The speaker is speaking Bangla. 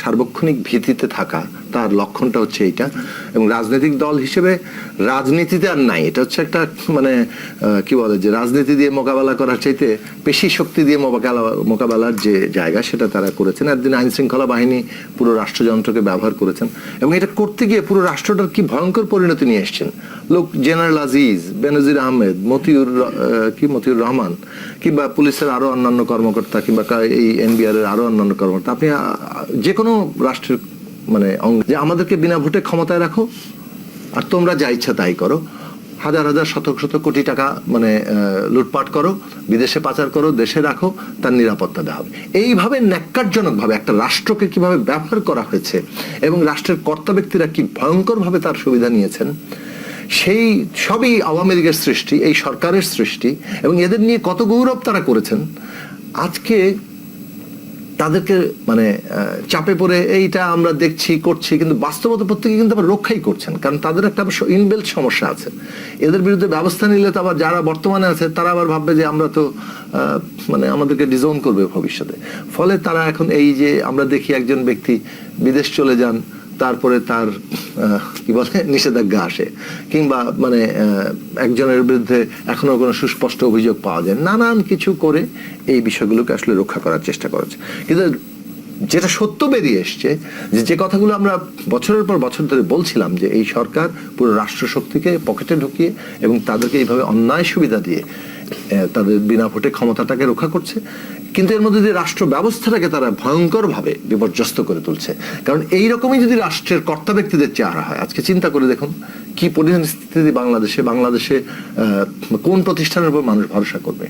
সার্বক্ষণিক ভীতিতে থাকা, তার লক্ষণটা হচ্ছে এইটা। এবং রাজনৈতিক দল হিসেবে রাজনীতিতে আর নাই, এটা হচ্ছে একটা মানে কি বলে যে রাজনীতি দিয়ে মোকাবেলা করার চাইতে পেশি শক্তি দিয়ে মোকাবেলার যে জায়গা সেটা তারা করেছেন। একদিন আইন শৃঙ্খলা বাহিনী পুরো রাষ্ট্রযন্ত্রকে ব্যবহার করেছেন এবং এটা করতে গিয়ে পুরো রাষ্ট্রটার কি ভয়ঙ্কর পরিণতি নিয়ে এসছেন। লোক জেনারেল আজিজ, বেনজির আহমেদ, মতিউর রহমান কিংবা পুলিশের আরো অন্যান্য কর্মকর্তা কিংবা এই এনবিআর এর আরো অন্যান্য কর্মকর্তা, আপনি যে কোনো রাষ্ট্রের মানে যে আমাদেরকে বিনা ভোটে ক্ষমতায় রাখো আর তোমরা যা ইচ্ছা তাই করো, হাজার হাজার শত শত কোটি টাকা মানে লুটপাট করো, বিদেশে পাচার করো, দেশে রাখো, তার নিরাপত্তা দেওয়া হবে। এইভাবে ন্যাক্কারজনক ভাবে একটা রাষ্ট্রকে কিভাবে ব্যবহার করা হয়েছে এবং রাষ্ট্রের কর্তা ব্যক্তিরা কি ভয়ঙ্কর ভাবে তার সুবিধা নিয়েছেন, সেই সবই আওয়ামী লীগের সৃষ্টি, এই সরকারের সৃষ্টি। এবং এদের নিয়ে কত গৌরব তারা করেছেন। আজকে তাদেরকে মানে চাপে পড়ে এইটা আমরা দেখছি করছি, কিন্তু বাস্তবতা প্রত্যেকে কিন্তু আবার রক্ষাই করছেন, কারণ তাদের একটা ইনবিল্ট সমস্যা আছে। এদের বিরুদ্ধে ব্যবস্থা নিলে তো আবার যারা বর্তমানে আছে তারা আবার ভাববে যে আমরা তো মানে আমাদেরকে ডিজোন করবে ভবিষ্যতে। ফলে তারা এখন এই যে আমরা দেখি একজন ব্যক্তি বিদেশ চলে যান, তারপরে তার কি বলে নিষেধাজ্ঞা আসে, কিংবা মানে একজনের বিরুদ্ধে এখনো কোনো সুস্পষ্ট অভিযোগ পাওয়া যায়, নানান কিছু করে এই বিষয়গুলোকে আসলে রক্ষা করার চেষ্টা করেছে। কিন্তু যেটা সত্য বেরিয়ে এসছে, যে কথাগুলো আমরা বছরের পর বছর ধরে বলছিলাম, যে এই সরকার পুরো রাষ্ট্রশক্তিকে পকেটে ঢুকিয়ে এবং তাদেরকে এইভাবে অন্যায় সুবিধা দিয়ে তাদের বিনা ভোটে ক্ষমতাটাকে রক্ষা করছে, কিন্তু এর মধ্যে দিয়ে রাষ্ট্র ব্যবস্থাটাকে তারা ভয়ঙ্কর ভাবে বিপর্যস্ত করে তুলছে। কারণ এইরকমই যদি রাষ্ট্রের কর্তা ব্যক্তিদের চেহারা হয়, আজকে চিন্তা করে দেখুন কি পরিস্থিতি বাংলাদেশে কোন প্রতিষ্ঠানের উপর মানুষ ভরসা করবে।